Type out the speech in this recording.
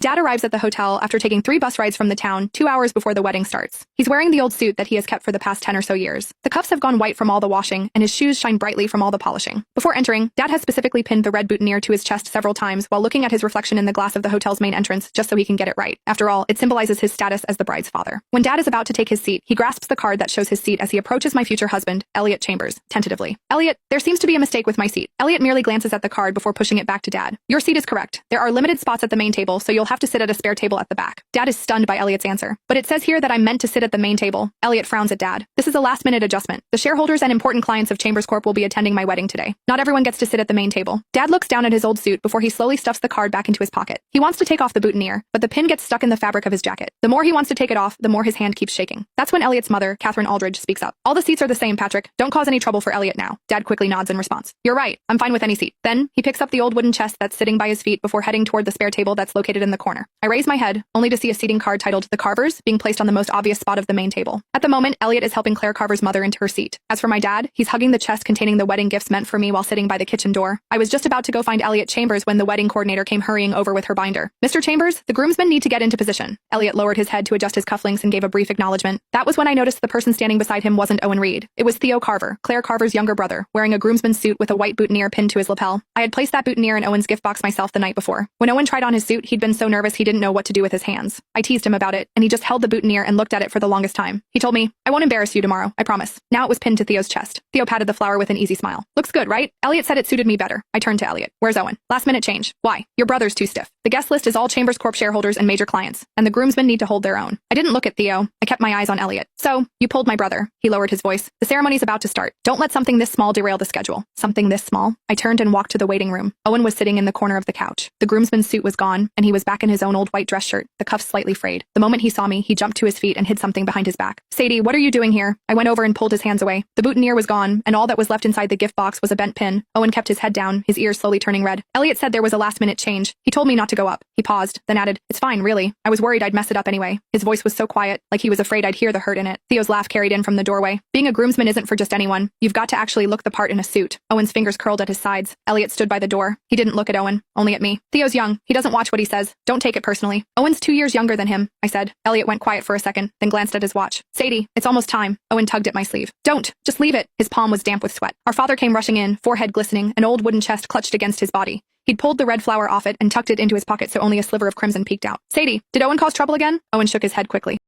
Dad arrives at the hotel after taking 3 bus rides from the town 2 hours before the wedding starts. He's wearing the old suit that he has kept for the past 10 or so years. The cuffs have gone white from all the washing, and his shoes shine brightly from all the polishing. Before entering, Dad has specifically pinned the red boutonniere to his chest several times while looking at his reflection in the glass of the hotel's main entrance just so he can get it right. After all, it symbolizes his status as the bride's father. When Dad is about to take his seat, he grasps the card that shows his seat as he approaches my future husband, Elliot Chambers, tentatively. Elliot, there seems to be a mistake with my seat. Elliot merely glances at the card before pushing it back to Dad. Your seat is correct. There are limited spots at the main table, so you'll have to sit at a spare table at the back. Dad is stunned by Elliot's answer. But it says here that I'm meant to sit at the main table. Elliot frowns at Dad. This is a last-minute adjustment. The shareholders and important clients of Chambers Corp will be attending my wedding today. Not everyone gets to sit at the main table. Dad looks down at his old suit before he slowly stuffs the card back into his pocket. He wants to take off the boutonniere, but the pin gets stuck in the fabric of his jacket. The more he wants to take it off, the more his hand keeps shaking. That's when Elliot's mother, Catherine Aldridge, speaks up. All the seats are the same, Patrick. Don't cause any trouble for Elliot now. Dad quickly nods in response. You're right. I'm fine with any seat. Then, he picks up the old wooden chest that's sitting by his feet before heading toward the spare table that's located in the corner. I raise my head, only to see a seating card titled The Carvers being placed on the most obvious spot of the main table. At the moment, Elliot is helping Claire Carver's mother into her seat. As for my dad, he's hugging the chest containing the wedding gifts meant for me while sitting by the kitchen door. I was just about to go find Elliot Chambers when the wedding coordinator came hurrying over with her binder. Mr. Chambers, the groomsmen need to get into position. Elliot lowered his head to adjust his cufflinks and gave a brief acknowledgement. That was when I noticed the person standing beside him wasn't Owen Reed. It was Theo Carver, Claire Carver's younger brother, wearing a groomsman's suit with a white boutonniere pinned to his lapel. I had placed that boutonniere in Owen's gift box myself the night before. When Owen tried on his suit, he'd been so nervous he didn't know what to do with his hands. I teased him about it, and he just held the boutonniere and looked at it for the longest time. He told me, I won't embarrass you tomorrow, I promise. Now it was pinned to Theo's chest. Theo patted the flower with an easy smile. Looks good, right? Elliot said it suited me better. I turned to Elliot. Where's Owen? Last minute change. Why? Your brother's too stiff. The guest list is all Chambers Corp shareholders and major clients, and the groomsmen need to hold their own. I didn't look at Theo. I kept my eyes on Elliot. So, you pulled my brother. He lowered his voice. The ceremony's about to start. Don't let something this small derail the schedule. Something this small? I turned and walked to the waiting room. Owen was sitting in the corner of the couch. The groomsman's suit was gone, and he was back in his own old white dress shirt, the cuffs slightly frayed. The moment he saw me, he jumped to his feet and hid something behind his back. Sadie, what are you doing here? I went over and pulled his hands away. The boutonniere was gone, and all that was left inside the gift box was a bent pin. Owen kept his head down, his ears slowly turning red. Elliot said there was a last-minute change. He told me not to go up. He paused, then added, It's fine, really. I was worried I'd mess it up anyway. His voice was so quiet, like he was afraid I'd hear the hurt in it. Theo's laugh carried in from the doorway. Being a groomsman isn't for just anyone. You've got to actually look the part in a suit. Owen's fingers curled at his sides. Elliot stood by the door. He didn't look at Owen, only at me. Theo's young. He doesn't watch what he says. Don't take it personally. Owen's 2 years younger than him, I said. Elliot went quiet for a second, then glanced at his watch. Sadie, it's almost time. Owen tugged at my sleeve. Don't. Just leave it. His palm was damp with sweat. Our father came rushing in, forehead glistening, an old wooden chest clutched against his body. He'd pulled the red flower off it and tucked it into his pocket so only a sliver of crimson peeked out. Sadie, did Owen cause trouble again? Owen shook his head quickly.